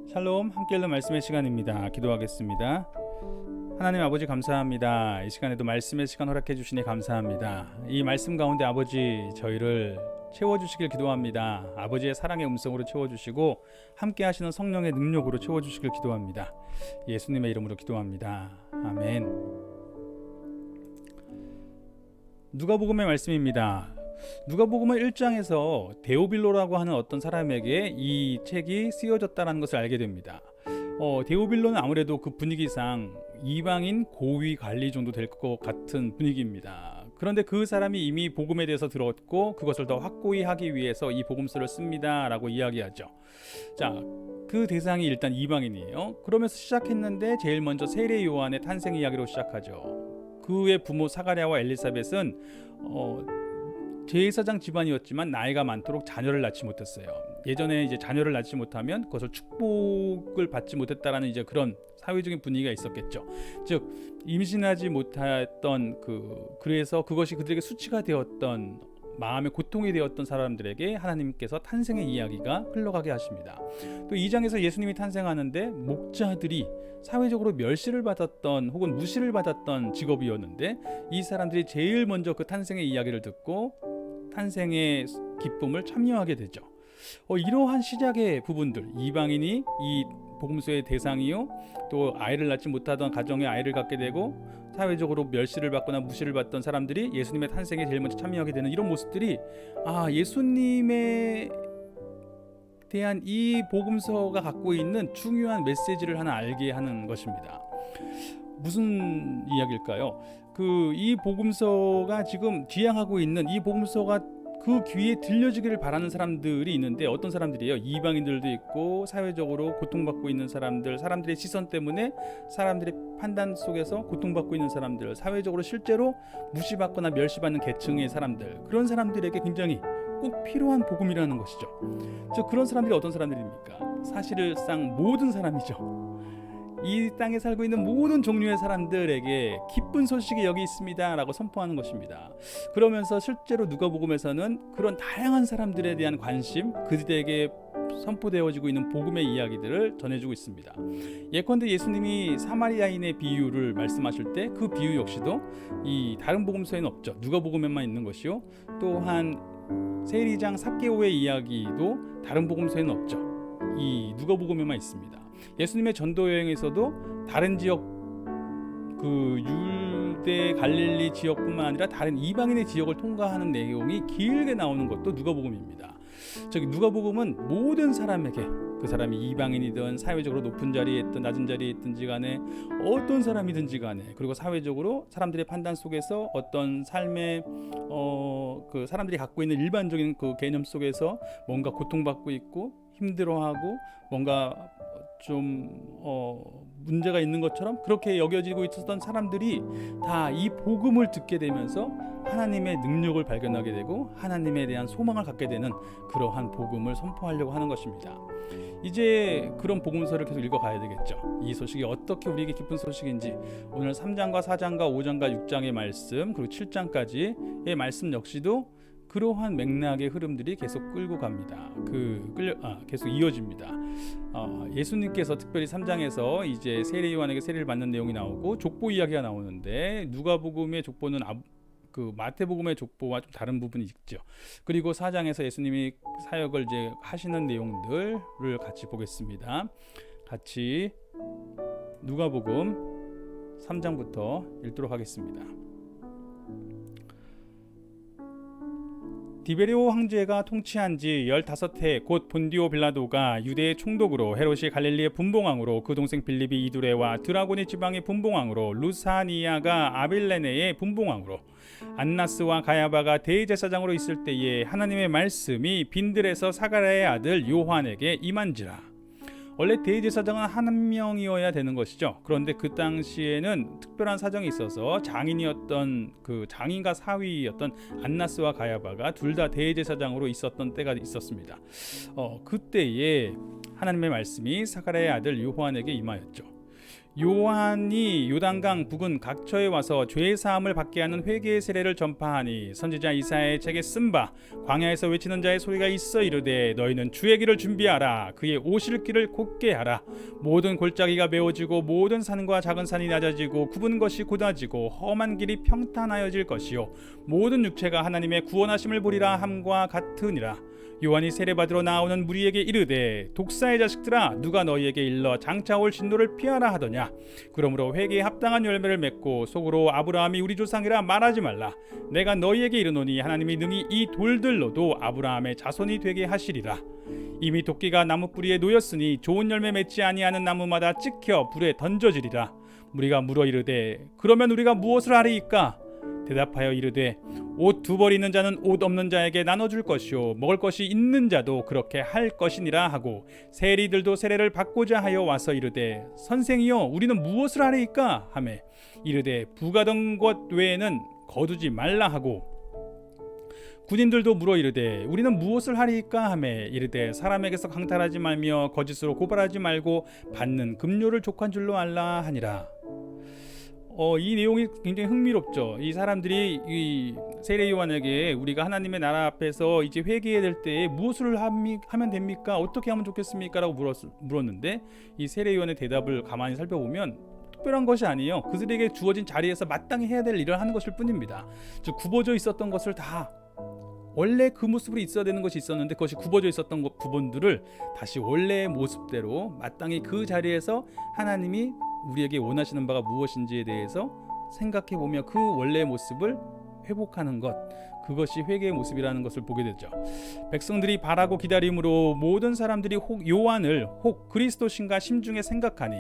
샬롬, 함께 읽는 말씀의 시간입니다. 기도하겠습니다. 하나님 아버지 감사합니다. 이 시간에도 말씀의 시간 허락해 주시니 감사합니다. 이 말씀 가운데 아버지 저희를 채워주시길 기도합니다. 아버지의 사랑의 음성으로 채워주시고 함께 하시는 성령의 능력으로 채워주시길 기도합니다. 예수님의 이름으로 기도합니다. 아멘. 누가복음의 말씀입니다. 누가복음은 1장에서 데오빌로라고 하는 어떤 사람에게 이 책이 쓰여졌다는 것을 알게 됩니다. 데오빌로는 아무래도 그 분위기상 이방인 고위 관리 정도 될 것 같은 분위기입니다. 그런데 그 사람이 이미 복음에 대해서 들었고 그것을 더 확고히 하기 위해서 이 복음서를 씁니다 라고 이야기하죠. 자, 그 대상이 일단 이방인이에요. 그러면서 시작했는데 제일 먼저 세례 요한의 탄생 이야기로 시작하죠. 그의 부모 사가랴와 엘리사벳은 제사장 집안이었지만 나이가 많도록 자녀를 낳지 못했어요. 예전에 이제 자녀를 낳지 못하면 그것을 축복을 받지 못했다라는 이제 그런 사회적인 분위기가 있었겠죠. 즉 임신하지 못했던 그래서 그것이 그들에게 수치가 되었던 마음의 고통이 되었던 사람들에게 하나님께서 탄생의 이야기가 흘러가게 하십니다. 또 2장에서 예수님이 탄생하는데 목자들이 사회적으로 멸시를 받았던 혹은 무시를 받았던 직업이었는데 이 사람들이 제일 먼저 그 탄생의 이야기를 듣고 탄생의 기쁨을 참여하게 되죠. 이러한 시작의 부분들, 이방인이 이 복음서의 대상이요, 또 아이를 낳지 못하던 가정에 아이를 갖게 되고 사회적으로 멸시를 받거나 무시를 받던 사람들이 예수님의 탄생에 제일 먼저 참여하게 되는 이런 모습들이 예수님에 대한 이 복음서가 갖고 있는 중요한 메시지를 하나 알게 하는 것입니다. 무슨 이야기일까요? 이 복음서가 지금 지향하고 있는 이 복음서가 그 귀에 들려지기를 바라는 사람들이 있는데 어떤 사람들이에요? 이방인들도 있고 사회적으로 고통받고 있는 사람들의 시선 때문에 사람들의 판단 속에서 고통받고 있는 사람들, 사회적으로 실제로 무시받거나 멸시받는 계층의 사람들, 그런 사람들에게 굉장히 꼭 필요한 복음이라는 것이죠. 즉 그런 사람들이 어떤 사람들입니까? 사실상 모든 사람이죠. 이 땅에 살고 있는 모든 종류의 사람들에게 기쁜 소식이 여기 있습니다 라고 선포하는 것입니다. 그러면서 실제로 누가복음에서는 그런 다양한 사람들에 대한 관심, 그들에게 선포되어지고 있는 복음의 이야기들을 전해주고 있습니다. 예컨대 예수님이 사마리아인의 비유를 말씀하실 때 그 비유 역시도 이 다른 복음서에는 없죠. 누가복음에만 있는 것이요, 또한 세리장 삭개오의 이야기도 다른 복음서에는 없죠. 이 누가복음에만 있습니다. 예수님의 전도 여행에서도 다른 지역, 유대 갈릴리 지역뿐만 아니라 다른 이방인의 지역을 통과하는 내용이 길게 나오는 것도 누가복음입니다. 즉 누가복음은 모든 사람에게, 그 사람이 이방인이든 사회적으로 높은 자리에 있든 낮은 자리에 있든지 간에 어떤 사람이든지 간에, 그리고 사회적으로 사람들의 판단 속에서 어떤 삶의 그 사람들이 갖고 있는 일반적인 그 개념 속에서 뭔가 고통받고 있고 힘들어하고 뭔가 좀 문제가 있는 것처럼 그렇게 여겨지고 있었던 사람들이 다 이 복음을 듣게 되면서 하나님의 능력을 발견하게 되고 하나님에 대한 소망을 갖게 되는 그러한 복음을 선포하려고 하는 것입니다. 이제 그런 복음서를 계속 읽어가야 되겠죠. 이 소식이 어떻게 우리에게 기쁜 소식인지 오늘 3장과 4장과 5장과 6장의 말씀, 그리고 7장까지의 말씀 역시도 그러한 맥락의 흐름들이 계속 끌고 갑니다. 계속 이어집니다. 예수님께서 특별히 3장에서 이제 세례 요한에게 세례를 받는 내용이 나오고 족보 이야기가 나오는데 누가복음의 족보는 마태복음의 족보와 좀 다른 부분이 있죠. 그리고 4장에서 예수님이 사역을 이제 하시는 내용들을 같이 보겠습니다. 같이 누가복음 3장부터 읽도록 하겠습니다. 디베리오 황제가 통치한 지 15해 곧 본디오 빌라도가 유대의 총독으로, 헤롯이 갈릴리의 분봉왕으로, 그 동생 빌립이 이두레와 드라고니 지방의 분봉왕으로, 루사니아가 아빌레네의 분봉왕으로, 안나스와 가야바가 대제사장으로 있을 때에 하나님의 말씀이 빈들에서 사가랴의 아들 요한에게 임한지라. 원래 대제사장은 한 명이어야 되는 것이죠. 그런데 그 당시에는 특별한 사정이 있어서 장인이었던 장인과 사위였던 안나스와 가야바가 둘 다 대제사장으로 있었던 때가 있었습니다. 그때에 하나님의 말씀이 사가랴의 아들 요한에게 임하였죠. 요한이 요단강 부근 각처에 와서 죄 사함을 받게 하는 회개의 세례를 전파하니 선지자 이사야의 책에 쓴 바 광야에서 외치는 자의 소리가 있어 이르되 너희는 주의 길을 준비하라 그의 오실 길을 곧게 하라 모든 골짜기가 메워지고 모든 산과 작은 산이 낮아지고 굽은 것이 곧아지고 험한 길이 평탄하여질 것이요 모든 육체가 하나님의 구원하심을 보리라 함과 같으니라. 요한이 세례받으러 나오는 무리에게 이르되 독사의 자식들아 누가 너희에게 일러 장차 올 진노를 피하라 하더냐. 그러므로 회개에 합당한 열매를 맺고 속으로 아브라함이 우리 조상이라 말하지 말라. 내가 너희에게 이르노니 하나님이 능히 이 돌들로도 아브라함의 자손이 되게 하시리라. 이미 도끼가 나무 뿌리에 놓였으니 좋은 열매 맺지 아니하는 나무마다 찍혀 불에 던져지리라. 무리가 물어 이르되 그러면 우리가 무엇을 하리이까? 대답하여 이르되 옷 두 벌 있는 자는 옷 없는 자에게 나눠줄 것이요 먹을 것이 있는 자도 그렇게 할 것이니라 하고 세리들도 세례를 받고자 하여 와서 이르되 선생이여 우리는 무엇을 하리이까 하매 이르되 부가던 것 외에는 거두지 말라 하고 군인들도 물어 이르되 우리는 무엇을 하리이까 하매 이르되 사람에게서 강탈하지 말며 거짓으로 고발하지 말고 받는 급료를 족한 줄로 알라 하니라. 이 내용이 굉장히 흥미롭죠. 이 사람들이 이 세례 요한에게 우리가 하나님의 나라 앞에서 이제 회개해야 될 때에 무엇을 하면 됩니까? 어떻게 하면 좋겠습니까? 라고 물었는데 이 세례 요한의 대답을 가만히 살펴보면 특별한 것이 아니에요. 그들에게 주어진 자리에서 마땅히 해야 될 일을 하는 것일 뿐입니다. 즉 굽어져 있었던 것을 다 원래 그 모습으로 있어야 되는 것이 있었는데 그것이 굽어져 있었던 부분들을 다시 원래의 모습대로 마땅히 그 자리에서 하나님이 우리에게 원하시는 바가 무엇인지에 대해서 생각해보며 그 원래의 모습을 회복하는 것, 그것이 회개의 모습이라는 것을 보게 되죠. 백성들이 바라고 기다림으로 모든 사람들이 혹 요한을 혹 그리스도신가 심중에 생각하니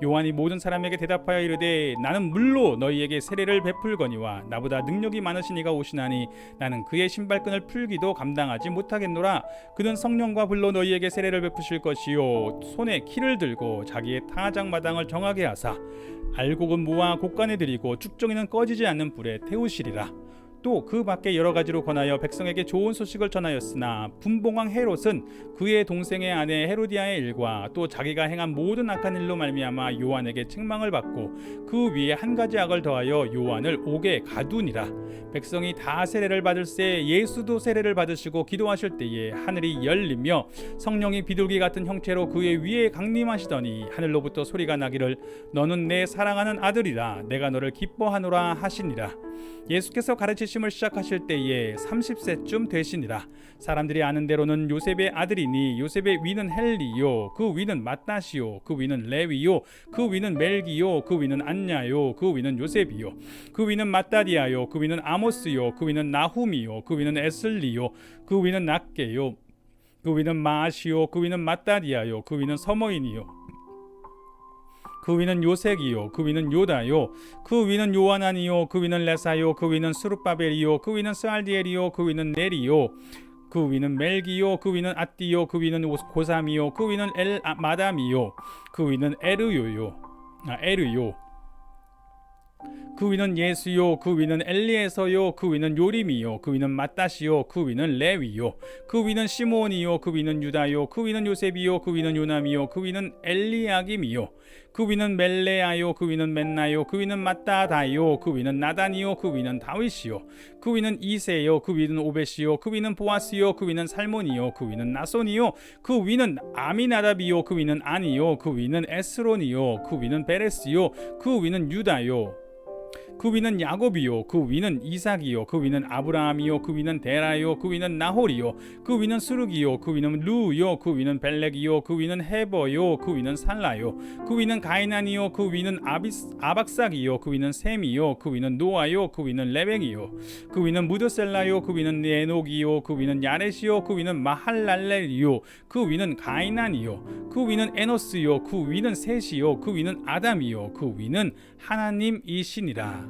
요한이 모든 사람에게 대답하여 이르되 나는 물로 너희에게 세례를 베풀거니와 나보다 능력이 많으신 이가 오시나니 나는 그의 신발끈을 풀기도 감당하지 못하겠노라. 그는 성령과 불로 너희에게 세례를 베푸실 것이요 손에 키를 들고 자기의 타작마당을 정하게 하사 알곡은 모아 곡간에 들이고 쭉정이는 꺼지지 않는 불에 태우시리라. 또 그 밖에 여러 가지로 권하여 백성에게 좋은 소식을 전하였으나 분봉왕 헤롯은 그의 동생의 아내 헤로디아의 일과 또 자기가 행한 모든 악한 일로 말미암아 요한에게 책망을 받고 그 위에 한 가지 악을 더하여 요한을 옥에 가두니라. 백성이 다 세례를 받을새 예수도 세례를 받으시고 기도하실 때에 하늘이 열리며 성령이 비둘기 같은 형체로 그의 위에 강림하시더니 하늘로부터 소리가 나기를 너는 내 사랑하는 아들이라 내가 너를 기뻐하노라 하시니라. 예수께서 가르치심을 시작하실 때에 30세쯤 되시니라. 사람들이 아는 대로는 요셉의 아들이니 요셉의 위는 헬리요 그 위는 맏다시요 그 위는 레위요 그 위는 멜기요 그 위는 안냐요 그 위는 요셉이요 그 위는 맏다디아요 그 위는 아모스요 그 위는 나훔이요 그 위는 에슬리요 그 위는 낫게요 그 위는 마아시요 그 위는 맏다디아요 그 위는 서머인이요 그 위는 요색이요 그 위는 요다요 그 위는 요하나니요 그 위는 레사요 그 위는 스룹바벨이요 그 위는 스알디엘이요 그 위는 네리요 그 위는 멜기요 그 위는 아띠요 그 위는 고삼이요 그 위는 마담이요 그 위는 에르요 그 위는 예수요 그 위는 엘리에서요 그 위는 요림이요 그 위는 맏다시요 그 위는 레위요 그 위는 시몬이요 그 위는 유다요 그 위는 요셉이요 그 위는 요남이요 그 위는 엘리야김이요 그 위는 멜레아요 그 위는 멘나요 그 위는 맏다다요 그 위는 나단이요 그 위는 다윗이요 그 위는 이세요 그 위는 오벳이요 그 위는 보아스요 그 위는 살몬이요 그 위는 나손이요 그 위는 아미나답이요 그 위는 아니요 그 위는 에스론이요 그 위는 베레스요 그 위는 유다요 그 위는 야곱이요 그 위는 이삭이요 그 위는 아브라함이요 그 위는 데라요 그 위는 나홀이요 그 위는 스룹이요 그 위는 루요 그 위는 벨렉이요 그 위는 헤버요 그 위는 살라요 그 위는 가이난이요 그 위는 아박삭이요 그 위는 셈이요 그 위는 노아요 그 위는 레벡이요 그 위는 무드셀라요 그 위는 에녹이요 그 위는 야렛이요 그 위는 마할랄렐이요 그 위는 가이난이요 그 위는 에노스요 그 위는 셋이요 그 위는 아담이요 그 위는 하나님이시니라.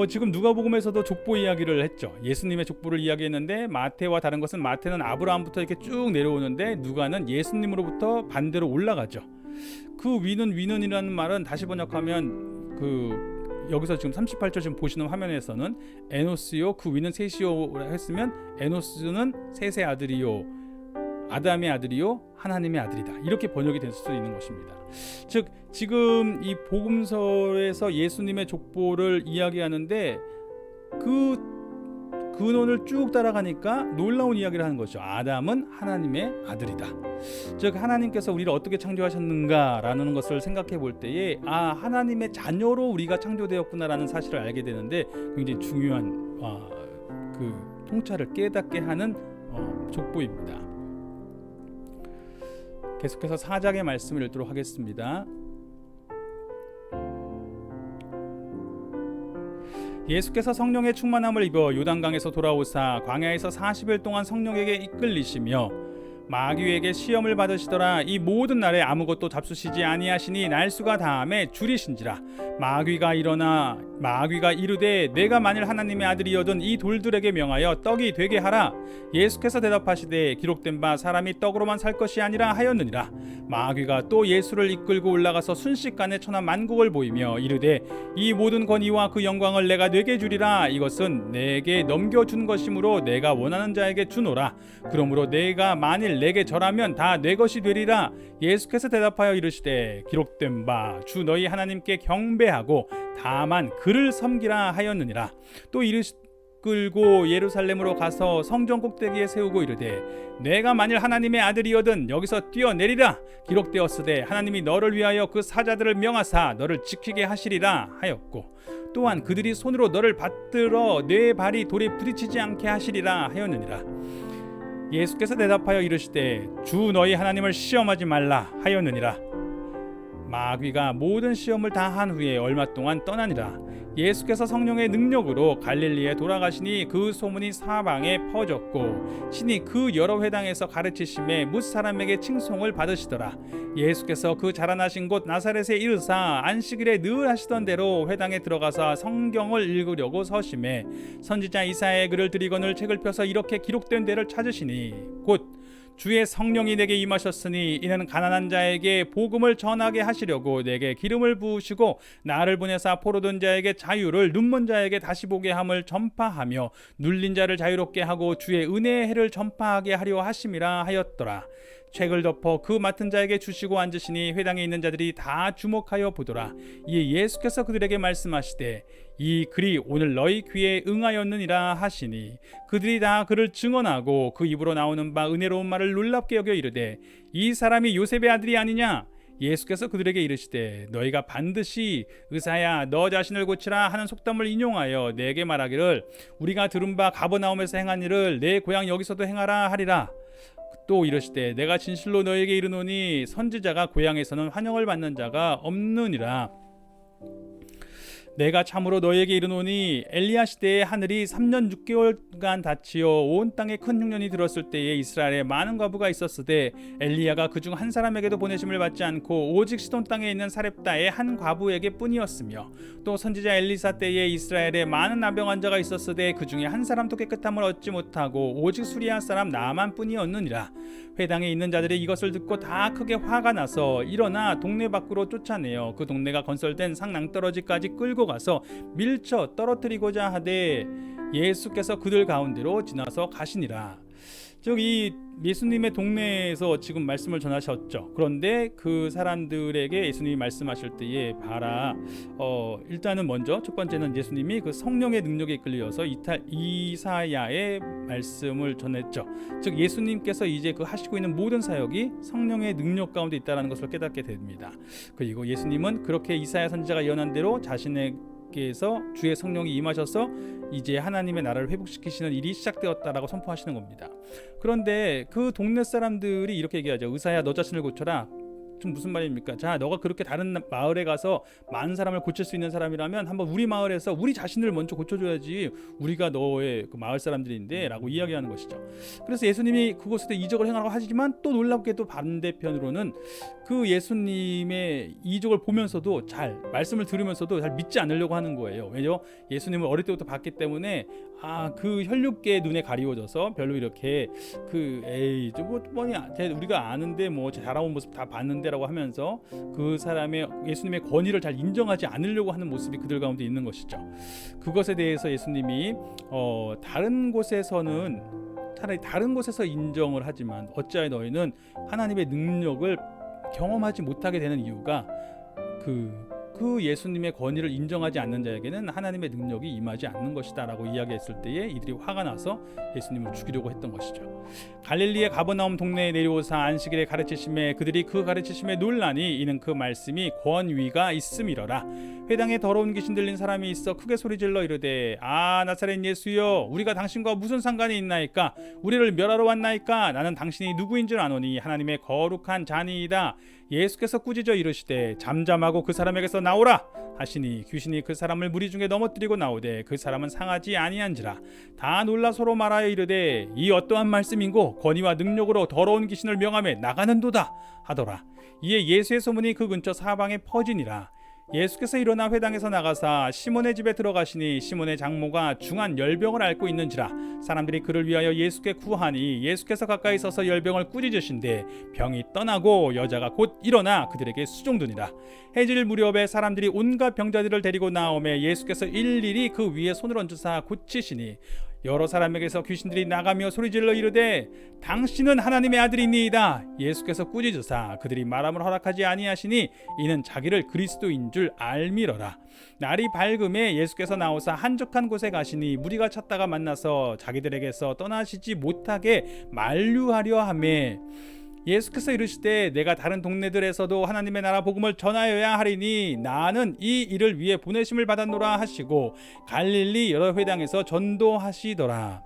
지금 누가복음에서도 족보 이야기를 했죠. 예수님의 족보를 이야기했는데 마태와 다른 것은 마태는 아브라함부터 이렇게 쭉 내려오는데 누가는 예수님으로부터 반대로 올라가죠. 그 위는이라는 말은 다시 번역하면 여기서 지금 38절 지금 보시는 화면에서는 에노스요 그 위는 셋이요 했으면 에노스는 셋의 아들이요 아담의 아들이요 하나님의 아들이다. 이렇게 번역이 될 수도 있는 것입니다. 즉 지금 이 복음서에서 예수님의 족보를 이야기하는데 그 근원을 쭉 따라가니까 놀라운 이야기를 하는 것이죠. 아담은 하나님의 아들이다. 즉 하나님께서 우리를 어떻게 창조하셨는가라는 것을 생각해 볼 때에 하나님의 자녀로 우리가 창조되었구나라는 사실을 알게 되는데 굉장히 중요한 그 통찰을 깨닫게 하는 족보입니다. 계속해서 4장의 말씀을 읽도록 하겠습니다. 예수께서 성령의 충만함을 입어 요단강에서 돌아오사 광야에서 40일 동안 성령에게 이끌리시며 마귀에게 시험을 받으시더라. 이 모든 날에 아무것도 잡수시지 아니하시니 날수가 다함에 줄이신지라. 마귀가 이르되 내가 만일 하나님의 아들이여든 이 돌들에게 명하여 떡이 되게 하라. 예수께서 대답하시되 기록된 바 사람이 떡으로만 살 것이 아니라 하였느니라. 마귀가 또 예수를 이끌고 올라가서 순식간에 천하 만국을 보이며 이르되 이 모든 권위와 그 영광을 내가 네게 주리라. 이것은 내게 넘겨준 것이므로 내가 원하는 자에게 주노라. 그러므로 내가 만일 내게 절하면 다 내 것이 되리라. 예수께서 대답하여 이르시되 기록된 바 주 너희 하나님께 경배하고 다만 그를 섬기라 하였느니라. 또 이끌고 예루살렘으로 가서 성전 꼭대기에 세우고 이르되 내가 만일 하나님의 아들이여든 여기서 뛰어내리라. 기록되었으되 하나님이 너를 위하여 그 사자들을 명하사 너를 지키게 하시리라 하였고 또한 그들이 손으로 너를 받들어 네 발이 돌에 부딪히지 않게 하시리라 하였느니라. 예수께서 대답하여 이르시되 주 너희 하나님을 시험하지 말라 하였느니라. 마귀가 모든 시험을 다 한 후에 얼마 동안 떠나니라. 예수께서 성령의 능력으로 갈릴리에 돌아가시니 그 소문이 사방에 퍼졌고 친히 그 여러 회당에서 가르치심에 뭇 사람에게 칭송을 받으시더라. 예수께서 그 자라나신 곳 나사렛에 이르사 안식일에 늘 하시던 대로 회당에 들어가서 성경을 읽으려고 서심해 선지자 이사야의 글을 들이거늘 책을 펴서 이렇게 기록된 데를 찾으시니 곧 주의 성령이 내게 임하셨으니 이는 가난한 자에게 복음을 전하게 하시려고 내게 기름을 부으시고 나를 보내사 포로된 자에게 자유를 눈먼 자에게 다시 보게 함을 전파하며 눌린 자를 자유롭게 하고 주의 은혜의 해를 전파하게 하려 하심이라 하였더라. 책을 덮어 그 맡은 자에게 주시고 앉으시니 회당에 있는 자들이 다 주목하여 보더라. 이에 예수께서 그들에게 말씀하시되 이 글이 오늘 너희 귀에 응하였느니라 하시니 그들이 다 그를 증언하고 그 입으로 나오는 바 은혜로운 말을 놀랍게 여겨 이르되 이 사람이 요셉의 아들이 아니냐. 예수께서 그들에게 이르시되 너희가 반드시 의사야 너 자신을 고치라 하는 속담을 인용하여 내게 말하기를 우리가 들은 바 가버나움에서 행한 일을 내 고향 여기서도 행하라 하리라. 또 이르시되 내가 진실로 너에게 이르노니 선지자가 고향에서는 환영을 받는 자가 없느니라. 내가 참으로 너에게 이르노니 엘리야 시대에 하늘이 3년 6개월간 닫히어 온 땅에 큰 흉년이 들었을 때에 이스라엘에 많은 과부가 있었으되 엘리야가 그중 한 사람에게도 보내심을 받지 않고 오직 시돈 땅에 있는 사렙다의 한 과부에게 뿐이었으며 또 선지자 엘리사 때에 이스라엘에 많은 나병 환자가 있었으되 그 중에 한 사람도 깨끗함을 얻지 못하고 오직 수리아 사람 나만 뿐이었느니라. 회당에 있는 자들이 이것을 듣고 다 크게 화가 나서 일어나 동네 밖으로 쫓아내어 그 동네가 건설된 상낭떠러지까지 끌고 가서 밀쳐 떨어뜨리고자 하되 예수께서 그들 가운데로 지나서 가시니라. 즉 이 예수님의 동네에서 지금 말씀을 전하셨죠. 그런데 그 사람들에게 예수님이 말씀하실 때에 봐라. 일단은 먼저 첫 번째는 예수님이 그 성령의 능력에 이끌려서 이사야의 말씀을 전했죠. 즉 예수님께서 이제 그 하시고 있는 모든 사역이 성령의 능력 가운데 있다는 것을 깨닫게 됩니다. 그리고 예수님은 그렇게 이사야 선지자가 예언한 대로 자신에게서 주의 성령이 임하셔서 이제 하나님의 나라를 회복시키시는 일이 시작되었다라고 선포하시는 겁니다. 그런데 그 동네 사람들이 이렇게 얘기하죠. 의사야 너 자신을 고쳐라. 좀 무슨 말입니까? 자, 너가 그렇게 다른 마을에 가서 많은 사람을 고칠 수 있는 사람이라면 한번 우리 마을에서 우리 자신을 먼저 고쳐줘야지. 우리가 너의 그 마을 사람들인데 라고 이야기하는 것이죠. 그래서 예수님이 그곳에 이적을 행하라고 하시지만 또 놀랍게도 반대편으로는 그 예수님의 이적을 보면서도 잘 말씀을 들으면서도 잘 믿지 않으려고 하는 거예요. 왜요? 예수님을 어릴 때부터 봤기 때문에 그 혈육계 눈에 가리워져서 별로 이렇게 뭐 뻔히 우리가 아는데 뭐 자라온 모습 다 봤는데 라고 하면서 그 사람의 예수님의 권위를 잘 인정하지 않으려고 하는 모습이 그들 가운데 있는 것이죠. 그것에 대해서 예수님이 다른 곳에서는 차라리 다른 곳에서 인정을 하지만 어찌하여 너희는 하나님의 능력을 경험하지 못하게 되는 이유가 그 예수님의 권위를 인정하지 않는 자에게는 하나님의 능력이 임하지 않는 것이다 라고 이야기했을 때에 이들이 화가 나서 예수님을 죽이려고 했던 것이죠. 갈릴리의 가버나움 동네에 내려오사 안식일에 가르치심에 그들이 그 가르치심에 놀라니 이는 그 말씀이 권위가 있음이러라. 회당에 더러운 귀신 들린 사람이 있어 크게 소리질러 이르되 아 나사렛 예수여 우리가 당신과 무슨 상관이 있나이까 우리를 멸하러 왔나이까 나는 당신이 누구인 줄 아노니 하나님의 거룩한 자니이다. 예수께서 꾸짖어 이르시되 잠잠하고 그 사람에게서 나오라 하시니 귀신이 그 사람을 무리 중에 넘어뜨리고 나오되 그 사람은 상하지 아니한지라. 다 놀라 서로 말하여 이르되 이 어떠한 말씀인고 권위와 능력으로 더러운 귀신을 명하며 나가는도다 하더라. 이에 예수의 소문이 그 근처 사방에 퍼지니라. 예수께서 일어나 회당에서 나가사 시몬의 집에 들어가시니 시몬의 장모가 중한 열병을 앓고 있는지라. 사람들이 그를 위하여 예수께 구하니 예수께서 가까이 서서 열병을 꾸짖으신데 병이 떠나고 여자가 곧 일어나 그들에게 수종드니라. 해질 무렵에 사람들이 온갖 병자들을 데리고 나오매 예수께서 일일이 그 위에 손을 얹으사 고치시니 여러 사람에게서 귀신들이 나가며 소리질러 이르되 당신은 하나님의 아들이니이다. 예수께서 꾸짖으사 그들이 말함을 허락하지 아니하시니 이는 자기를 그리스도인 줄 알미러라. 날이 밝음에 예수께서 나오사 한적한 곳에 가시니 무리가 찾다가 만나서 자기들에게서 떠나시지 못하게 만류하려 하매 예수께서 이르시되 내가 다른 동네들에서도 하나님의 나라 복음을 전하여야 하리니 나는 이 일을 위해 보내심을 받았노라 하시고 갈릴리 여러 회당에서 전도하시더라.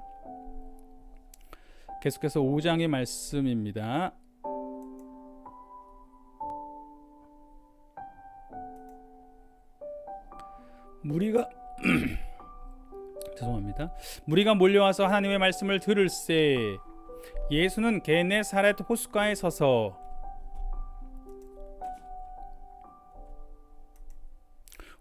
계속해서 5장의 말씀입니다. 무리가 몰려와서 하나님의 말씀을 들을새 예수는 게네사렛 호숫가에 서서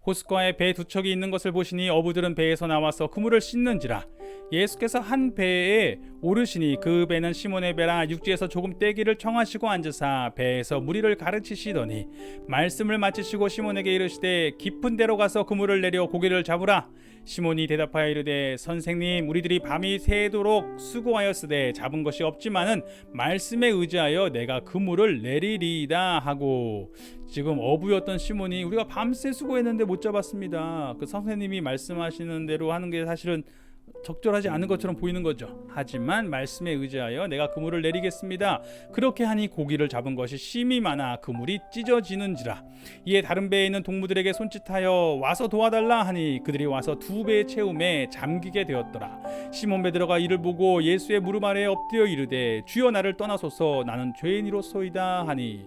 호숫가에 배 두 척이 있는 것을 보시니 어부들은 배에서 나와서 그물을 씻는지라. 예수께서 한 배에 오르시니 그 배는 시몬의 배라. 육지에서 조금 떼기를 청하시고 앉으사 배에서 무리를 가르치시더니 말씀을 마치시고 시몬에게 이르시되 깊은 데로 가서 그물을 내려 고기를 잡으라. 시몬이 대답하여 이르되 선생님 우리들이 밤이 새도록 수고하였으되 잡은 것이 없지만은 말씀에 의지하여 내가 그물을 내리리이다 하고. 지금 어부였던 시몬이 우리가 밤새 수고했는데 못 잡았습니다. 그 선생님이 말씀하시는 대로 하는 게 사실은 적절하지 않은 것처럼 보이는 거죠. 하지만 말씀에 의지하여 내가 그물을 내리겠습니다. 그렇게 하니 고기를 잡은 것이 심히 많아 그물이 찢어지는지라. 이에 다른 배에 있는 동무들에게 손짓하여 와서 도와달라 하니 그들이 와서 두 배의 채움에 잠기게 되었더라. 시몬 베드로가 이를 보고 예수의 무릎 아래에 엎드려 이르되 주여 나를 떠나소서 나는 죄인이로소이다 하니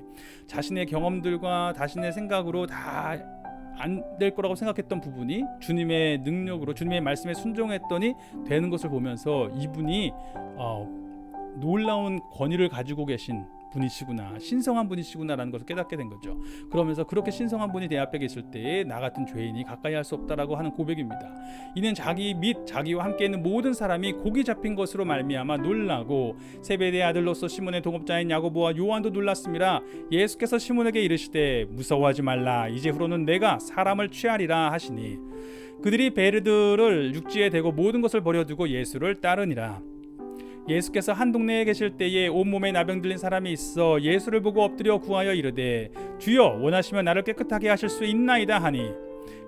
자신의 경험들과 자신의 생각으로 다 안 될 거라고 생각했던 부분이 주님의 능력으로 주님의 말씀에 순종했더니 되는 것을 보면서 이분이 놀라운 권위를 가지고 계신 분이시구나, 신성한 분이시구나라는 것을 깨닫게 된 거죠. 그러면서 그렇게 신성한 분이 내 앞에 계실 때에 나 같은 죄인이 가까이 할 수 없다라고 하는 고백입니다. 이는 자기 및 자기와 함께 있는 모든 사람이 고기 잡힌 것으로 말미암아 놀라고 세베대의 아들로서 시몬의 동업자인 야고보와 요한도 놀랐습니다. 예수께서 시몬에게 이르시되 무서워하지 말라 이제후로는 내가 사람을 취하리라 하시니 그들이 배들을 육지에 대고 모든 것을 버려두고 예수를 따르니라. 예수께서 한 동네에 계실 때에 온몸에 나병 들린 사람이 있어 예수를 보고 엎드려 구하여 이르되 주여 원하시면 나를 깨끗하게 하실 수 있나이다 하니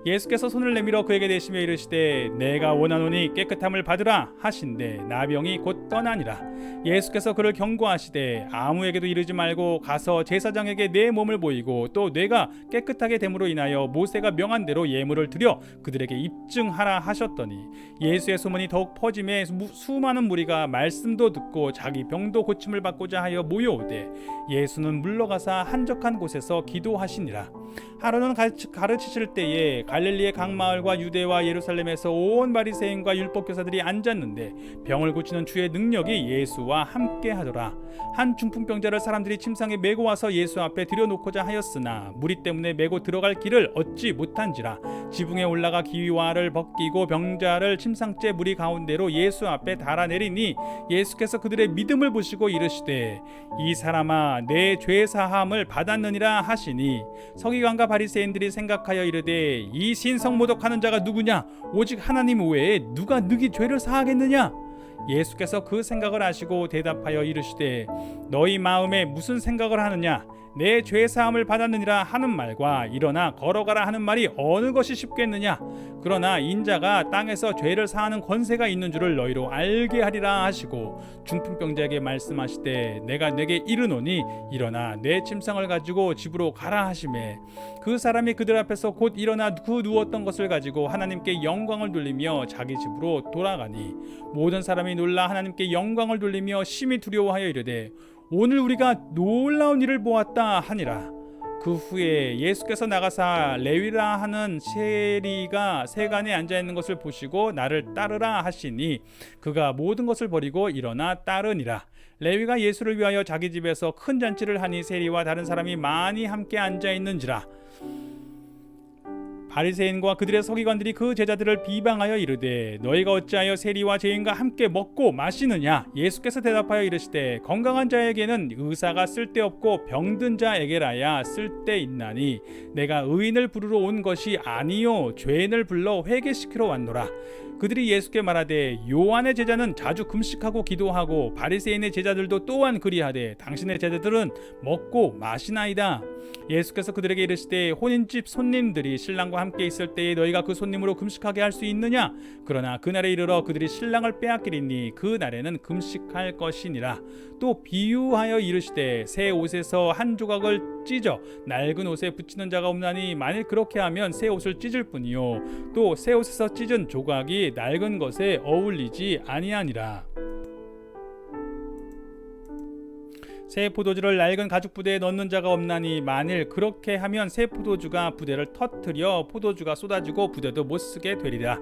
예수께서 손을 내밀어 그에게 대시며 이르시되 내가 원하노니 깨끗함을 받으라 하신대 나병이 곧 떠나니라. 예수께서 그를 경고하시되 아무에게도 이르지 말고 가서 제사장에게 내 몸을 보이고 또 뇌가 깨끗하게 됨으로 인하여 모세가 명한 대로 예물을 드려 그들에게 입증하라 하셨더니 예수의 소문이 더욱 퍼짐에 수많은 무리가 말씀도 듣고 자기 병도 고침을 받고자 하여 모여오되 예수는 물러가사 한적한 곳에서 기도하시니라. 하루는 가르치실 때에 갈릴리의 각 마을과 유대와 예루살렘에서 온 바리새인과 율법교사들이 앉았는데 병을 고치는 주의 능력이 예수와 함께 하더라. 한 중풍병자를 사람들이 침상에 메고 와서 예수 앞에 들여놓고자 하였으나 무리 때문에 메고 들어갈 길을 얻지 못한지라. 지붕에 올라가 기와를 벗기고 병자를 침상째 무리 가운데로 예수 앞에 달아내리니 예수께서 그들의 믿음을 보시고 이르시되 이 사람아 내 죄 사함을 받았느니라 하시니 서기관과 바리새인들이 생각하여 이르되 이 신성모독하는 자가 누구냐 오직 하나님 외에 누가 능히 죄를 사하겠느냐. 예수께서 그 생각을 아시고 대답하여 이르시되 너희 마음에 무슨 생각을 하느냐 내 죄사함을 받았느니라 하는 말과 일어나 걸어가라 하는 말이 어느 것이 쉽겠느냐 그러나 인자가 땅에서 죄를 사하는 권세가 있는 줄을 너희로 알게 하리라 하시고 중풍병자에게 말씀하시되 내가 네게 이르노니 일어나 내 침상을 가지고 집으로 가라 하시매 그 사람이 그들 앞에서 곧 일어나 그 누웠던 것을 가지고 하나님께 영광을 돌리며 자기 집으로 돌아가니 모든 사람이 놀라 하나님께 영광을 돌리며 심히 두려워하여 이르되 오늘 우리가 놀라운 일을 보았다 하니라. 그 후에 예수께서 나가사 레위라 하는 세리가 세간에 앉아 있는 것을 보시고 나를 따르라 하시니 그가 모든 것을 버리고 일어나 따르니라. 레위가 예수를 위하여 자기 집에서 큰 잔치를 하니 세리와 다른 사람이 많이 함께 앉아 있는지라. 바리새인과 그들의 서기관들이 그 제자들을 비방하여 이르되 너희가 어찌하여 세리와 죄인과 함께 먹고 마시느냐 예수께서 대답하여 이르시되 건강한 자에게는 의사가 쓸데없고 병든 자에게라야 쓸데있나니 내가 의인을 부르러 온 것이 아니요 죄인을 불러 회개시키러 왔노라. 그들이 예수께 말하되 요한의 제자는 자주 금식하고 기도하고 바리새인의 제자들도 또한 그리하되 당신의 제자들은 먹고 마시나이다. 예수께서 그들에게 이르시되 혼인집 손님들이 신랑과 함께 있을 때에 너희가 그 손님으로 금식하게 할 수 있느냐? 그러나 그날에 이르러 그들이 신랑을 빼앗기리니 그 날에는 금식할 것이니라. 또 비유하여 이르시되 새 옷에서 한 조각을 찢어 낡은 옷에 붙이는 자가 없나니 만일 그렇게 하면 새 옷을 찢을 뿐이요 또 새 옷에서 찢은 조각이 낡은 것에 어울리지 아니하니라. 새 포도주를 낡은 가죽 부대에 넣는 자가 없나니 만일 그렇게 하면 새 포도주가 부대를 터뜨려 포도주가 쏟아지고 부대도 못 쓰게 되리라.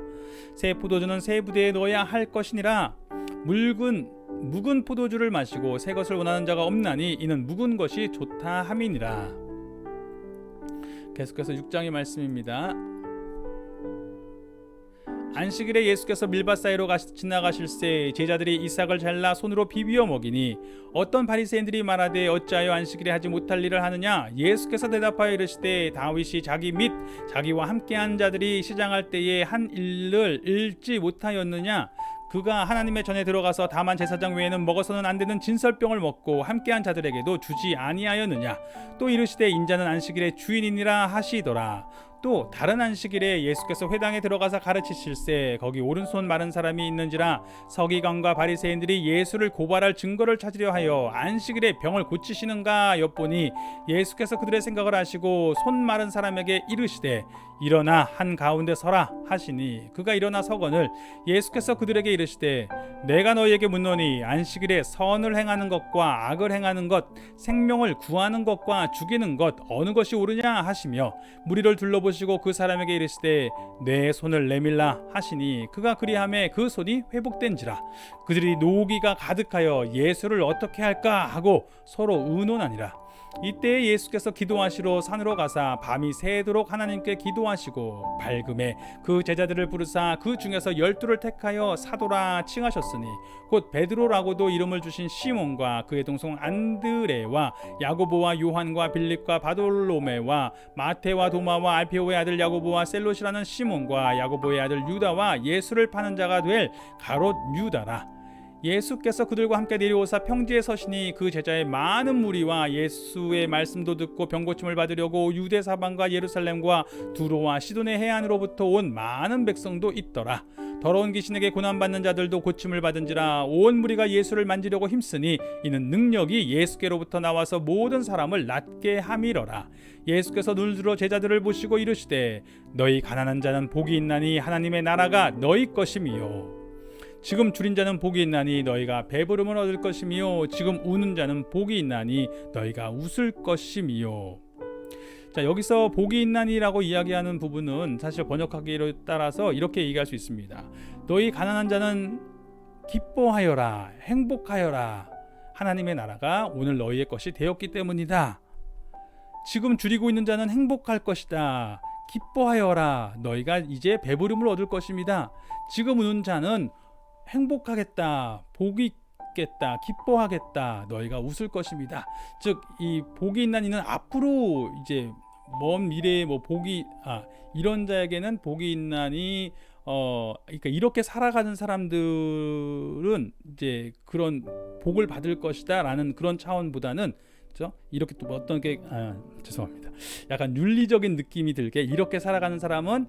새 포도주는 새 부대에 넣어야 할 것이니라. 묵은 포도주를 마시고 새 것을 원하는 자가 없나니 이는 묵은 것이 좋다 함이니라. 계속해서 6장의 말씀입니다. 안식일에 예수께서 밀밭 사이로 지나가실새 제자들이 이삭을 잘라 손으로 비비어 먹이니 어떤 바리새인들이 말하되 어찌하여 안식일에 하지 못할 일을 하느냐 예수께서 대답하여 이르시되 다윗이 자기 및 자기와 함께한 자들이 시장할 때에 한 일을 잃지 못하였느냐 그가 하나님의 전에 들어가서 다만 제사장 외에는 먹어서는 안 되는 진설병을 먹고 함께한 자들에게도 주지 아니하였느냐 또 이르시되 인자는 안식일의 주인이니라 하시더라. 또 다른 안식일에 예수께서 회당에 들어가서 가르치실새 거기 오른손 마른 사람이 있는지라 서기관과 바리새인들이 예수를 고발할 증거를 찾으려 하여 안식일에 병을 고치시는가 엿보니 예수께서 그들의 생각을 아시고 손 마른 사람에게 이르시되 일어나 한 가운데 서라 하시니 그가 일어나 서거늘 예수께서 그들에게 이르시되 내가 너희에게 묻노니 안식일에 선을 행하는 것과 악을 행하는 것 생명을 구하는 것과 죽이는 것 어느 것이 옳으냐 하시며 무리를 둘러보시고 그 사람에게 이르시되 내 손을 내밀라 하시니 그가 그리하매 그 손이 회복된지라. 그들이 노기가 가득하여 예수를 어떻게 할까 하고 서로 의논하니라. 이때 예수께서 기도하시러 산으로 가사 밤이 새도록 하나님께 기도하시고 밝음에 그 제자들을 부르사 그 중에서 12를 택하여 사도라 칭하셨으니 곧 베드로라고도 이름을 주신 시몬과 그의 동생 안드레와 야고보와 요한과 빌립과 바돌로메와 마테와 도마와 알페오의 아들 야고보와 셀롯이라는 시몬과 야고보의 아들 유다와 예수를 파는 자가 될 가롯 유다라. 예수께서 그들과 함께 내려오사 평지에 서시니 그 제자의 많은 무리와 예수의 말씀도 듣고 병고침을 받으려고 유대 사방과 예루살렘과 두로와 시돈의 해안으로부터 온 많은 백성도 있더라. 더러운 귀신에게 고난받는 자들도 고침을 받은지라. 온 무리가 예수를 만지려고 힘쓰니 이는 능력이 예수께로부터 나와서 모든 사람을 낫게 함이러라. 예수께서 눈을 들어 제자들을 보시고 이르시되 너희 가난한 자는 복이 있나니 하나님의 나라가 너희 것임이요 지금 줄인 자는 복이 있나니 너희가 배부름을 얻을 것이며 지금 우는 자는 복이 있나니 너희가 웃을 것이며. 자, 여기서 복이 있나니라고 이야기하는 부분은 사실 번역하기에 따라서 이렇게 얘기할 수 있습니다. 너희 가난한 자는 기뻐하여라, 행복하여라. 하나님의 나라가 오늘 너희의 것이 되었기 때문이다. 지금 줄이고 있는 자는 행복할 것이다. 기뻐하여라. 너희가 이제 배부름을 얻을 것입니다. 지금 우는 자는 행복하겠다, 복이 있겠다, 기뻐하겠다, 너희가 웃을 것입니다. 즉 이 복이 있나니는 앞으로 이제 먼 미래에 뭐 복이 이런 자에게는 복이 있나니 그러니까 이렇게 살아가는 사람들은 이제 그런 복을 받을 것이다라는 그런 차원보다는 그렇죠? 이렇게 또 어떤 게 죄송합니다. 약간 윤리적인 느낌이 들게 이렇게 살아가는 사람은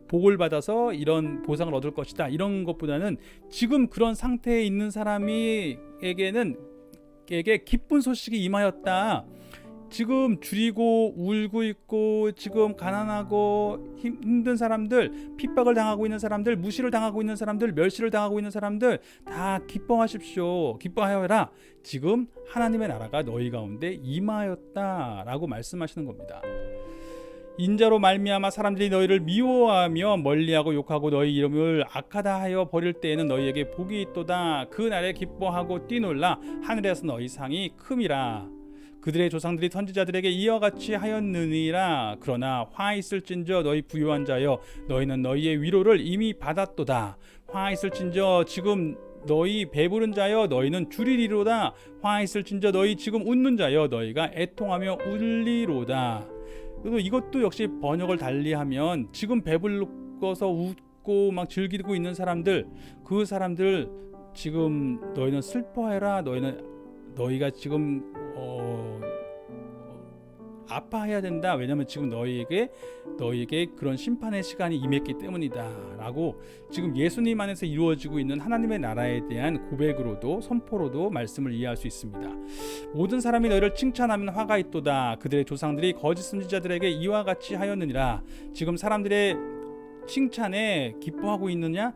복을 받아서 이런 보상을 얻을 것이다 이런 것보다는 지금 그런 상태에 있는 사람에게는 기쁜 소식이 임하였다. 지금 줄이고 울고 있고 지금 가난하고 힘든 사람들, 핍박을 당하고 있는 사람들, 무시를 당하고 있는 사람들, 멸시를 당하고 있는 사람들 다 기뻐하십시오. 기뻐하여라. 지금 하나님의 나라가 너희 가운데 임하였다라고 말씀하시는 겁니다. 인자로 말미암아 사람들이 너희를 미워하며 멀리하고 욕하고 너희 이름을 악하다 하여 버릴 때에는 너희에게 복이 있도다. 그 날에 기뻐하고 뛰놀라. 하늘에서 너희 상이 큼이라. 그들의 조상들이 선지자들에게 이와 같이 하였느니라. 그러나 화 있을진저 너희 부유한 자여 너희는 너희의 위로를 이미 받았도다. 화 있을진저 지금 너희 배부른 자여 너희는 줄이리로다. 화 있을진저 너희 지금 웃는 자여 너희가 애통하며 울리로다. 그리고 이것도 역시 번역을 달리하면 지금 배불러서 웃고 막 즐기고 있는 사람들, 그 사람들 지금 너희는 슬퍼해라. 너희가 지금 아파해야 된다. 왜냐하면 지금 너희에게 그런 심판의 시간이 임했기 때문이다 라고 지금 예수님 안에서 이루어지고 있는 하나님의 나라에 대한 고백으로도 선포로도 말씀을 이해할 수 있습니다. 모든 사람이 너희를 칭찬하면 화가 있도다. 그들의 조상들이 거짓 선지자들에게 이와 같이 하였느니라. 지금 사람들의 칭찬에 기뻐하고 있느냐?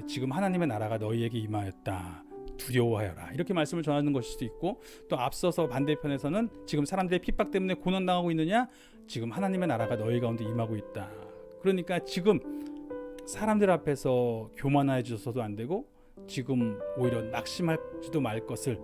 지금 하나님의 나라가 너희에게 임하였다. 두려워하여라. 이렇게 말씀을 전하는 것일 수도 있고, 또 앞서서 반대편에서는 지금 사람들의 핍박 때문에 고난당하고 있느냐? 지금 하나님의 나라가 너희 가운데 임하고 있다. 그러니까 지금 사람들 앞에서 교만해져서도 안 되고 지금 오히려 낙심하지도 말 것을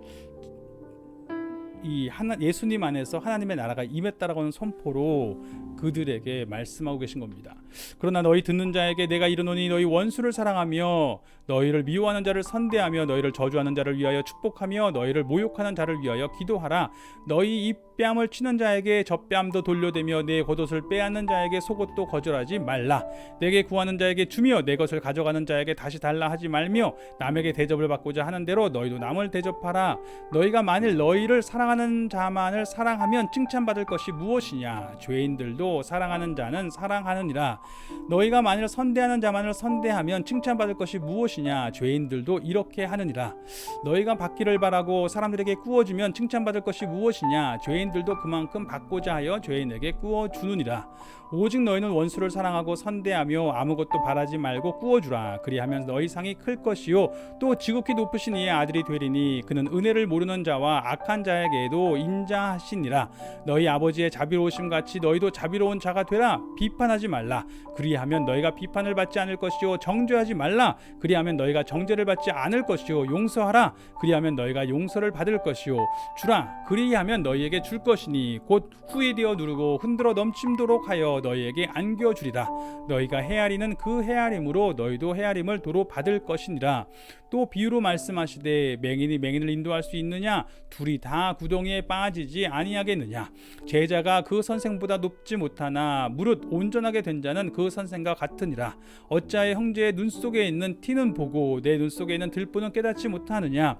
예수님 안에서 하나님의 나라가 임했다라고 하는 선포로 그들에게 말씀하고 계신 겁니다. 그러나 너희 듣는 자에게 내가 이르노니 너희 원수를 사랑하며 너희를 미워하는 자를 선대하며 너희를 저주하는 자를 위하여 축복하며 너희를 모욕하는 자를 위하여 기도하라. 너희 입뺨을 치는 자에게 젖뺨도 돌려대며 내 겉옷을 빼앗는 자에게 속옷도 거절하지 말라. 내게 구하는 자에게 주며 내 것을 가져가는 자에게 다시 달라 하지 말며 남에게 대접을 받고자 하는 대로 너희도 남을 대접하라. 너희가 만일 너희를 사랑하는 자만을 사랑하면 칭찬받을 것이 무엇이냐? 죄인들도 사랑하는 자는 사랑하느니라. 너희가 만일 선대하는 자만을 선대하면 칭찬받을 것이 무엇이냐? 죄인들도 이렇게 하느니라. 너희가 받기를 바라고 사람들에게 구워주면 칭찬받을 것이 무엇이냐? 죄인들도 그만큼 받고자 하여 죄인에게 구워주느니라. 오직 너희는 원수를 사랑하고 선대하며 아무것도 바라지 말고 구워주라. 그리하면 너희 상이 클 것이요 또 지극히 높으신 이의 아들이 되리니 그는 은혜를 모르는 자와 악한 자에게도 인자하시니라. 너희 아버지의 자비로우심 같이 너희도 자비로운 자가 되라. 비판하지 말라. 그리하면 너희가 비판을 받지 않을 것이요 정죄하지 말라. 그리하면 너희가 정죄를 받지 않을 것이요 용서하라. 그리하면 너희가 용서를 받을 것이요 주라. 그리하면 너희에게 줄 것이니 곧 후회되어 누르고 흔들어 넘침도록 하여 너희에게 안겨주리라. 너희가 헤아리는 그 헤아림으로 너희도 헤아림을 도로 받을 것이니라. 또 비유로 말씀하시되 맹인이 맹인을 인도할 수 있느냐? 둘이 다 구덩이에 빠지지 아니하겠느냐? 제자가 그 선생보다 높지 못하나 무릇 온전하게 된 자는 그 선생과 같으니라. 어찌하여 형제의 눈 속에 있는 티는 보고 내 눈 속에 있는 들보는 깨닫지 못하느냐?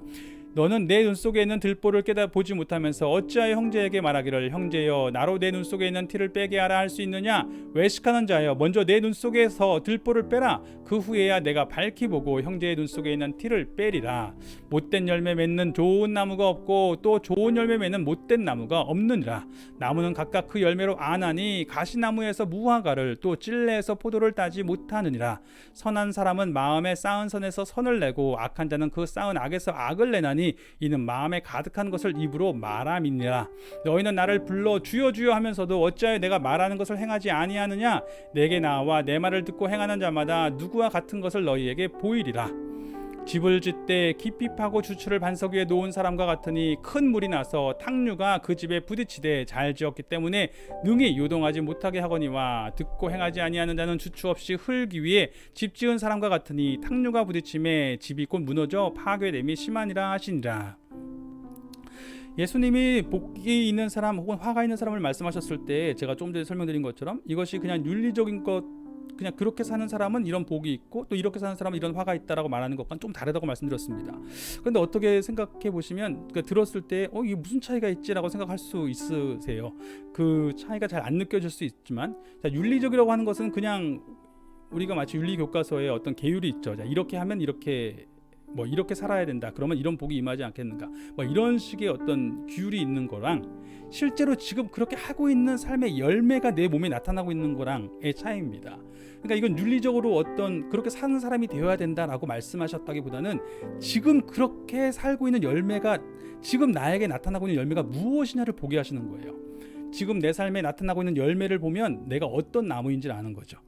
너는 내 눈 속에 있는 들보를 보지 못하면서 어찌하여 형제에게 말하기를 형제여 나로 내 눈 속에 있는 티를 빼게 하라 할 수 있느냐? 외식하는 자여 먼저 내 눈 속에서 들보를 빼라. 그 후에야 내가 밝히 보고 형제의 눈 속에 있는 티를 빼리라. 못된 열매 맺는 좋은 나무가 없고 또 좋은 열매 맺는 못된 나무가 없느니라. 나무는 각각 그 열매로 아나니 가시나무에서 무화과를 또 찔레에서 포도를 따지 못하느니라. 선한 사람은 마음에 쌓은 선에서 선을 내고 악한 자는 그 쌓은 악에서 악을 내나니 이는 마음에 가득한 것을 입으로 말함이니라. 너희는 나를 불러 주여 주여 하면서도 어찌하여 내가 말하는 것을 행하지 아니하느냐? 내게 나와 내 말을 듣고 행하는 자마다 누구와 같은 것을 너희에게 보이리라. 집을 짓되 깊이 파고 주추를 반석 위에 놓은 사람과 같으니 큰 물이 나서 탕류가 그 집에 부딪히되 잘 지었기 때문에 능히 요동하지 못하게 하거니와 듣고 행하지 아니하는 자는 주추 없이 흙 위에 집 지은 사람과 같으니 탕류가 부딪힘에 집이 곧 무너져 파괴됨이 심하니라 하시니라. 예수님이 복이 있는 사람 혹은 화가 있는 사람을 말씀하셨을 때 제가 조금 전에 설명드린 것처럼 이것이 그냥 윤리적인 것, 그냥 그렇게 사는 사람은 이런 복이 있고 또 이렇게 사는 사람은 이런 화가 있다라고 말하는 것과는 좀 다르다고 말씀드렸습니다. 그런데 어떻게 생각해 보시면 들었을 때 이게 무슨 차이가 있지라고 생각할 수 있으세요. 그 차이가 잘 안 느껴질 수 있지만, 자, 윤리적이라고 하는 것은 그냥 우리가 마치 윤리 교과서에 어떤 계율이 있죠. 자, 이렇게 하면 이렇게 이렇게 살아야 된다. 그러면 이런 복이 임하지 않겠는가. 이런 식의 어떤 규율이 있는 거랑 실제로 지금 그렇게 하고 있는 삶의 열매가 내 몸에 나타나고 있는 거랑의 차이입니다. 그러니까 이건 윤리적으로 어떤 그렇게 사는 사람이 되어야 된다라고 말씀하셨다기보다는 지금 그렇게 살고 있는 열매가, 지금 나에게 나타나고 있는 열매가 무엇이냐를 보게 하시는 거예요. 지금 내 삶에 나타나고 있는 열매를 보면 내가 어떤 나무인지를 아는 거죠.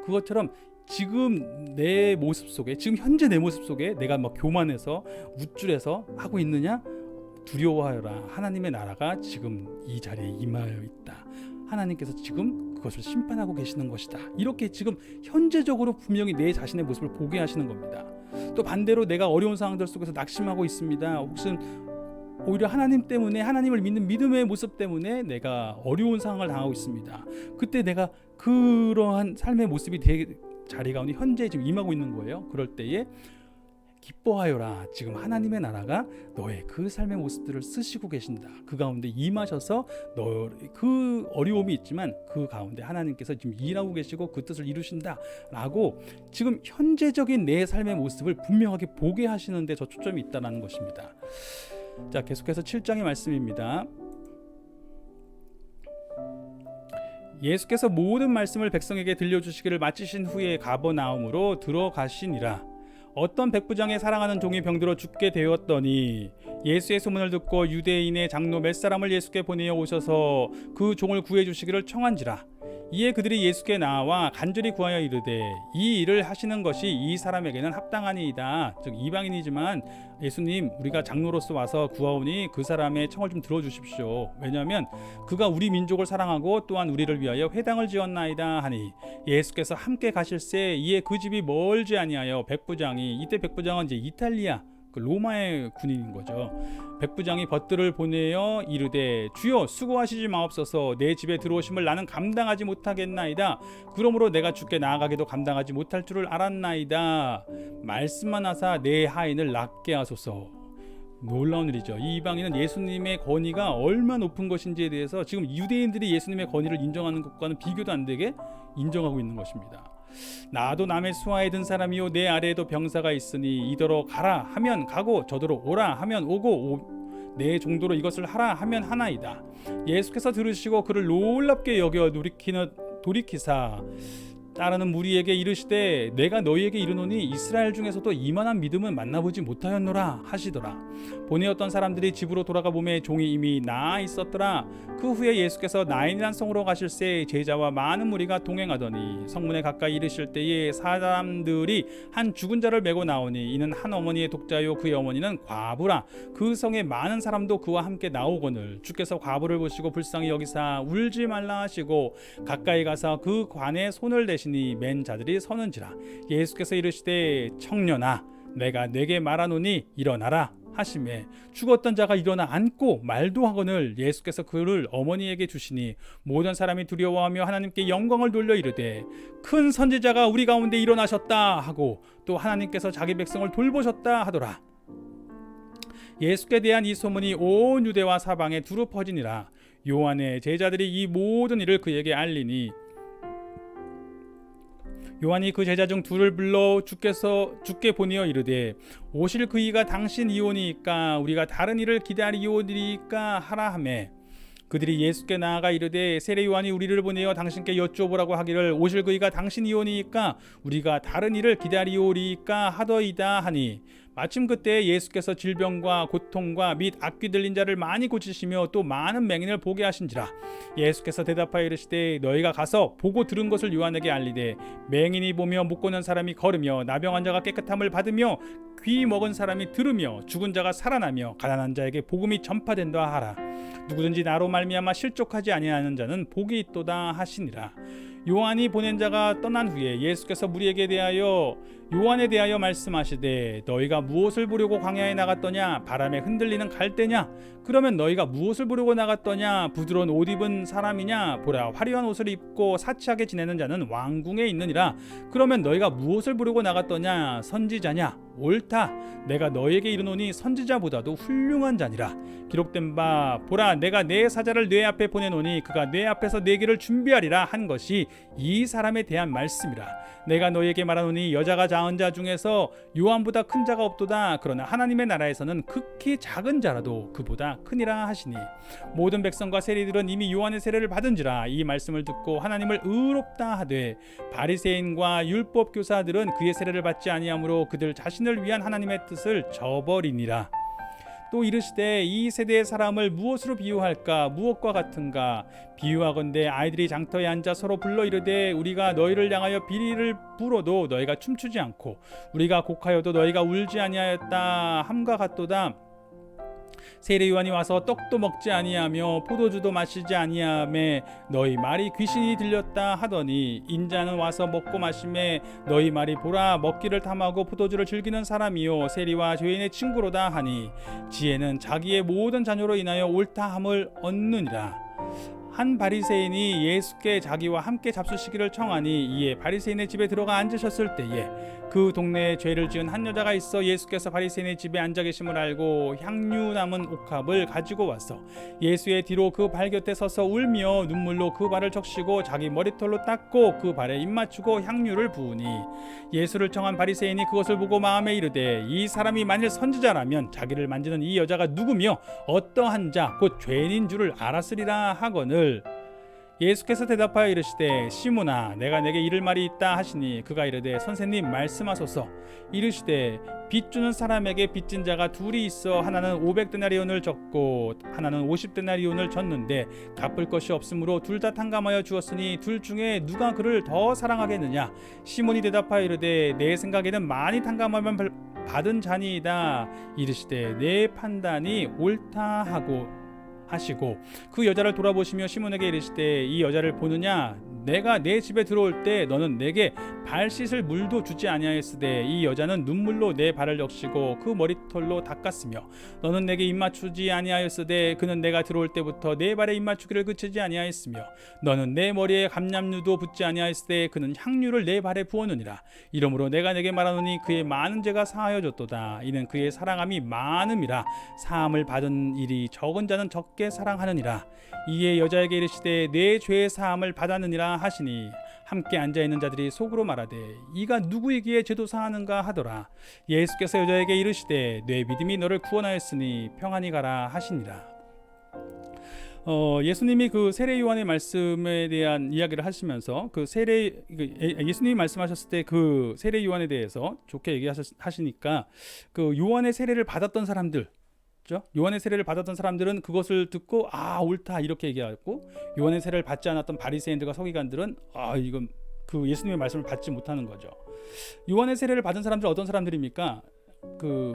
그것처럼 지금 내 모습 속에, 지금 현재 내 모습 속에 내가 교만해서 우쭐해서 하고 있느냐? 두려워하여라. 하나님의 나라가 지금 이 자리에 임하여 있다. 하나님께서 지금 그것을 심판하고 계시는 것이다. 이렇게 지금 현재적으로 분명히 내 자신의 모습을 보게 하시는 겁니다. 또 반대로 내가 어려운 상황들 속에서 낙심하고 있습니다. 혹시 오히려 하나님 때문에, 하나님을 믿는 믿음의 모습 때문에 내가 어려운 상황을 당하고 있습니다. 그때 내가 그러한 삶의 모습이 자리 가운데 현재 지금 임하고 있는 거예요. 그럴 때에 기뻐하여라. 지금 하나님의 나라가 너의 그 삶의 모습들을 쓰시고 계신다. 그 가운데 임하셔서 너 그 어려움이 있지만 그 가운데 하나님께서 지금 일하고 계시고 그 뜻을 이루신다 라고 지금 현재적인 내 삶의 모습을 분명하게 보게 하시는데 저 초점이 있다는 것입니다. 자, 계속해서 7장의 말씀입니다. 예수께서 모든 말씀을 백성에게 들려주시기를 마치신 후에 가버나움으로 들어가시니라. 어떤 백부장의 사랑하는 종이 병들어 죽게 되었더니 예수의 소문을 듣고 유대인의 장로 몇 사람을 예수께 보내어 오셔서 그 종을 구해 주시기를 청한지라. 이에 그들이 예수께 나와 간절히 구하여 이르되 이 일을 하시는 것이 이 사람에게는 합당하니이다. 즉 이방인이지만 예수님, 우리가 장로로서 와서 구하오니 그 사람의 청을 좀 들어주십시오. 왜냐하면 그가 우리 민족을 사랑하고 또한 우리를 위하여 회당을 지었나이다 하니 예수께서 함께 가실새 이에 그 집이 멀지 아니하여 백부장이, 이때 백부장은 이제 이탈리아 로마의 군인인 거죠. 백부장이 벗들을 보내어 이르되 주여 수고하시지 마옵소서. 내 집에 들어오심을 나는 감당하지 못하겠나이다. 그러므로 내가 주께 나아가기도 감당하지 못할 줄을 알았나이다. 말씀만 하사 내 하인을 낫게 하소서. 놀라운 일이죠. 이 이방인은 예수님의 권위가 얼마나 높은 것인지에 대해서 지금 유대인들이 예수님의 권위를 인정하는 것과는 비교도 안 되게 인정하고 있는 것입니다. 나도 남의 수하에 든 사람이요 내 아래에도 병사가 있으니 이더러 가라 하면 가고 저더러 오라 하면 오고 내 정도로 이것을 하라 하면 하나이다. 예수께서 들으시고 그를 놀랍게 여겨 돌이키사 따르는 무리에게 이르시되 내가 너희에게 이르노니 이스라엘 중에서도 이만한 믿음은 만나보지 못하였노라 하시더라. 보내었던 사람들이 집으로 돌아가 보매 종이 이미 나아 있었더라. 그 후에 예수께서 나인이란 성으로 가실새 제자와 많은 무리가 동행하더니 성문에 가까이 이르실 때에 사람들이 한 죽은 자를 메고 나오니 이는 한 어머니의 독자요 그의 어머니는 과부라. 그 성에 많은 사람도 그와 함께 나오거늘 주께서 과부를 보시고 불쌍히 여기사 울지 말라 하시고 가까이 가서 그 관에 손을 대시니 맨 자들이 서는지라. 예수께서 이르시되 청년아 내가 네게 말하노니 일어나라 하시매 죽었던 자가 일어나 앉고 말도 하거늘 예수께서 그를 어머니에게 주시니 모든 사람이 두려워하며 하나님께 영광을 돌려 이르되 큰 선지자가 우리 가운데 일어나셨다 하고 또 하나님께서 자기 백성을 돌보셨다 하더라. 예수께 대한 이 소문이 온 유대와 사방에 두루 퍼지니라. 요한의 제자들이 이 모든 일을 그에게 알리니 요한이 그 제자 중 둘을 불러 주께 보내어 이르되 오실 그이가 당신 이오니이까 우리가 다른 일을 기다리오리이까 하라 하매 그들이 예수께 나아가 이르되 세례 요한이 우리를 보내어 당신께 여쭈어보라고 하기를 오실 그이가 당신 이오니이까 우리가 다른 일을 기다리오리이까 하더이다 하니 마침 그때 예수께서 질병과 고통과 및 악귀 들린 자를 많이 고치시며 또 많은 맹인을 보게 하신지라. 예수께서 대답하여 이르시되 너희가 가서 보고 들은 것을 요한에게 알리되 맹인이 보며 못 걷는 사람이 걸으며 나병한 자가 깨끗함을 받으며 귀 먹은 사람이 들으며 죽은 자가 살아나며 가난한 자에게 복음이 전파된다 하라. 누구든지 나로 말미암아 실족하지 아니하는 자는 복이 있도다 하시니라. 요한이 보낸 자가 떠난 후에 예수께서 무리에게 대하여 요한에 대하여 말씀하시되 너희가 무엇을 보려고 광야에 나갔더냐? 바람에 흔들리는 갈대냐? 그러면 너희가 무엇을 보려고 나갔더냐? 부드러운 옷 입은 사람이냐? 보라, 화려한 옷을 입고 사치하게 지내는 자는 왕궁에 있느니라. 그러면 너희가 무엇을 보려고 나갔더냐? 선지자냐? 옳다. 내가 너희에게 이르노니 선지자보다도 훌륭한 자니라. 기록된 바 보라, 내가 내 사자를 네 앞에 보내노니 그가 네 앞에서 네 길을 준비하리라 한 것이 이 사람에 대한 말씀이라. 내가 너희에게 말하노니 여자가 낳은 자 중에서 요한보다 큰 자가 없도다. 그러나 하나님의 나라에서는 극히 작은 자라도 그보다 크니라 하시니, 모든 백성과 세리들은 이미 요한의 세례를 받은지라. 이 말씀을 듣고 하나님을 의롭다 하되 바리새인과 율법 교사들은 그의 세례를 받지 아니하므로 그들 자신을 위한 하나님의 뜻을 저버리니라. 또 이르시되 이 세대의 사람을 무엇으로 비유할까? 무엇과 같은가? 비유하건대 아이들이 장터에 앉아 서로 불러 이르되 우리가 너희를 향하여 비리를 불어도 너희가 춤추지 않고 우리가 곡하여도 너희가 울지 아니하였다 함과 같도다. 세례 요한이 와서 떡도 먹지 아니하며 포도주도 마시지 아니하매 너희 말이 귀신이 들렸다 하더니, 인자는 와서 먹고 마시매 너희 말이 보라, 먹기를 탐하고 포도주를 즐기는 사람이요 세리와 죄인의 친구로다 하니, 지혜는 자기의 모든 자녀로 인하여 옳다함을 얻느니라. 한 바리새인이 예수께 자기와 함께 잡수시기를 청하니, 이에 바리새인의 집에 들어가 앉으셨을 때에 그 동네에 죄를 지은 한 여자가 있어 예수께서 바리새인의 집에 앉아 계심을 알고 향유 남은 옥합을 가지고 와서 예수의 뒤로 그 발 곁에 서서 울며 눈물로 그 발을 적시고 자기 머리털로 닦고 그 발에 입 맞추고 향유를 부으니, 예수를 청한 바리새인이 그것을 보고 마음에 이르되 이 사람이 만일 선지자라면 자기를 만지는 이 여자가 누구며 어떠한 자 곧 죄인인 줄을 알았으리라 하거늘, 예수께서 대답하여 이르시되 시몬아, 내가 내게 이를 말이 있다 하시니, 그가 이르되 선생님 말씀하소서. 이르시되 빚 주는 사람에게 빚진 자가 둘이 있어 하나는 500데나리온을 졌고 하나는 50데나리온을 졌는데 갚을 것이 없으므로 둘 다 탕감하여 주었으니 둘 중에 누가 그를 더 사랑하겠느냐? 시몬이 대답하여 이르되 내 생각에는 많이 탕감하면 받은 자니이다. 이르시되 내 판단이 옳다 하시고 그 여자를 돌아보시며 시몬에게 이르시되 이 여자를 보느냐? 내가 내 집에 들어올 때 너는 내게 발 씻을 물도 주지 아니하였으되 이 여자는 눈물로 내 발을 적시고 그 머리털로 닦았으며 너는 내게 입 맞추지 아니하였으되 그는 내가 들어올 때부터 내 발에 입 맞추기를 그치지 아니하였으며 너는 내 머리에 감람류도 붓지 아니하였으되 그는 향유를 내 발에 부었느니라. 이러므로 내가 내게 말하노니 그의 많은 죄가 사하여졌도다. 이는 그의 사랑함이 많음이라. 사함을 받은 일이 적은 자는 적게 사랑하느니라. 이에 여자에게 이르시되 내 죄의 사함을 받았느니라 하시니, 함께 앉아있는 자들이 속으로 말하되 이가 누구이기에 죄도 사하는가 하더라. 예수께서 여자에게 이르시되 내 믿음이 너를 구원하였으니 평안히 가라 하시니라. 예수님이 그 세례 요한의 말씀에 대한 이야기를 하시면서 예수님이 말씀하셨을 때 그 세례 요한에 대해서 좋게 얘기하시니까 그 요한의 세례를 받았던 사람들, 요한의 세례를 받았던 사람들은 그것을 듣고 옳다 이렇게 얘기하고, 요한의 세례를 받지 않았던 바리새인들과 서기관들은 이건 그 예수님의 말씀을 받지 못하는 거죠. 요한의 세례를 받은 사람들은 어떤 사람들입니까? 그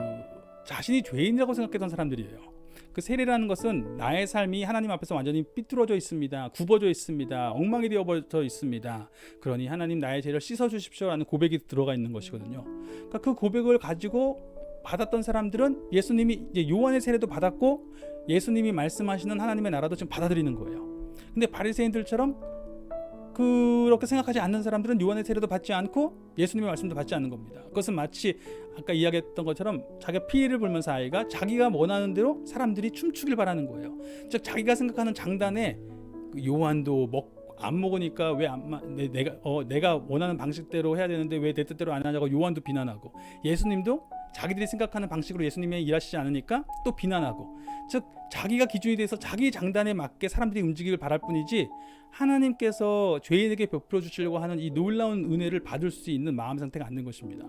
자신이 죄인이라고 생각했던 사람들이에요. 그 세례라는 것은 나의 삶이 하나님 앞에서 완전히 삐뚤어져 있습니다. 굽어져 있습니다. 엉망이 되어버려 있습니다. 그러니 하나님 나의 죄를 씻어주십시오라는 고백이 들어가 있는 것이거든요. 그러니까 그 고백을 가지고 받았던 사람들은 예수님이 이제 요한의 세례도 받았고 예수님이 말씀하시는 하나님의 나라도 지금 받아들이는 거예요. 근데 바리새인들처럼 그렇게 생각하지 않는 사람들은 요한의 세례도 받지 않고 예수님의 말씀도 받지 않는 겁니다. 그것은 마치 아까 이야기했던 것처럼 자기가 피를 불면서 아이가 자기가 원하는 대로 사람들이 춤추길 바라는 거예요. 즉 자기가 생각하는 장단에 요한도 안 먹으니까 왜 내가 원하는 방식대로 해야 되는데 왜 내 뜻대로 안 하냐고 요한도 비난하고, 예수님도 자기들이 생각하는 방식으로 예수님이 일하시지 않으니까 또 비난하고, 즉 자기가 기준이 돼서 자기 장단에 맞게 사람들이 움직이길 바랄 뿐이지 하나님께서 죄인에게 베풀어 주시려고 하는 이 놀라운 은혜를 받을 수 있는 마음 상태가 안 된 것입니다.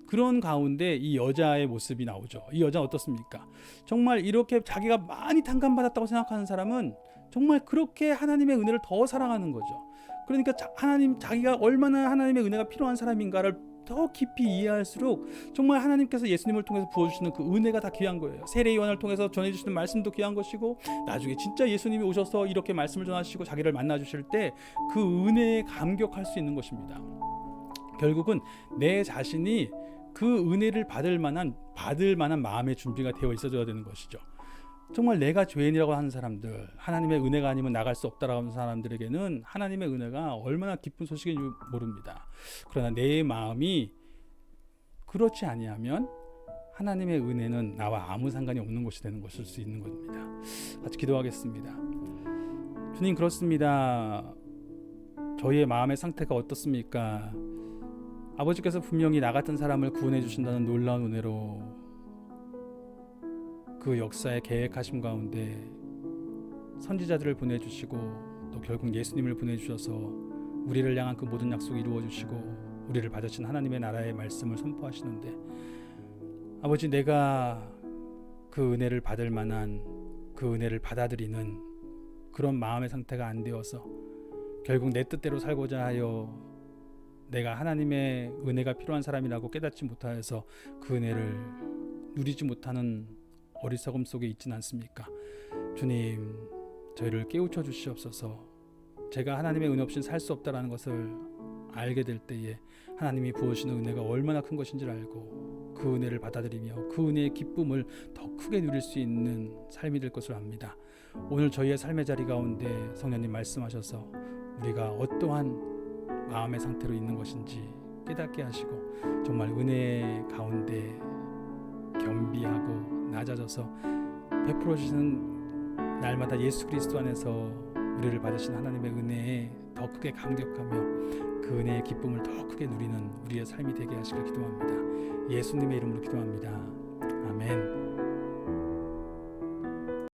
그런 가운데 이 여자의 모습이 나오죠. 이 여자는 어떻습니까? 정말 이렇게 자기가 많이 탕감받았다고 생각하는 사람은 정말 그렇게 하나님의 은혜를 더 사랑하는 거죠. 그러니까 자기가 얼마나 하나님의 은혜가 필요한 사람인가를 더 깊이 이해할수록 정말 하나님께서 예수님을 통해서 부어주시는 그 은혜가 다 귀한 거예요. 세례 요한을 통해서 전해주시는 말씀도 귀한 것이고, 나중에 진짜 예수님이 오셔서 이렇게 말씀을 전하시고 자기를 만나주실 때 그 은혜에 감격할 수 있는 것입니다. 결국은 내 자신이 그 은혜를 받을 만한 마음의 준비가 되어 있어줘야 되는 것이죠. 정말 내가 죄인이라고 하는 사람들, 하나님의 은혜가 아니면 나갈 수 없다라고 하는 사람들에게는 하나님의 은혜가 얼마나 기쁜 소식인지 모릅니다. 그러나 내 마음이 그렇지 아니하면 하나님의 은혜는 나와 아무 상관이 없는 것이 되는 것일 수 있는 겁니다. 같이 기도하겠습니다. 주님, 그렇습니다. 저희의 마음의 상태가 어떻습니까? 아버지께서 분명히 나 같은 사람을 구원해 주신다는 놀라운 은혜로 그 역사의 계획하심 가운데 선지자들을 보내주시고 또 결국 예수님을 보내주셔서 우리를 향한 그 모든 약속을 이루어주시고 우리를 받으신 하나님의 나라의 말씀을 선포하시는데, 아버지, 내가 그 은혜를 받을 만한, 그 은혜를 받아들이는 그런 마음의 상태가 안 되어서 결국 내 뜻대로 살고자 하여 내가 하나님의 은혜가 필요한 사람이라고 깨닫지 못하여서 그 은혜를 누리지 못하는 어리석음 속에 있지는 않습니까? 주님, 저희를 깨우쳐 주시옵소서. 제가 하나님의 은혜 없이는 살 수 없다라는 것을 알게 될 때에 하나님이 부어주시는 은혜가 얼마나 큰 것인지를 알고 그 은혜를 받아들이며 그 은혜의 기쁨을 더 크게 누릴 수 있는 삶이 될 것을 압니다. 오늘 저희의 삶의 자리 가운데 성령님 말씀하셔서 우리가 어떠한 마음의 상태로 있는 것인지 깨닫게 하시고 정말 은혜 가운데 겸비하고 낮아져서 베풀어 주시는 날마다 예수 그리스도 안에서 우리를 받으신 하나님의 은혜에 더 크게 감격하며 그 은혜의 기쁨을 더 크게 누리는 우리의 삶이 되게 하시길 기도합니다. 예수님의 이름으로 기도합니다.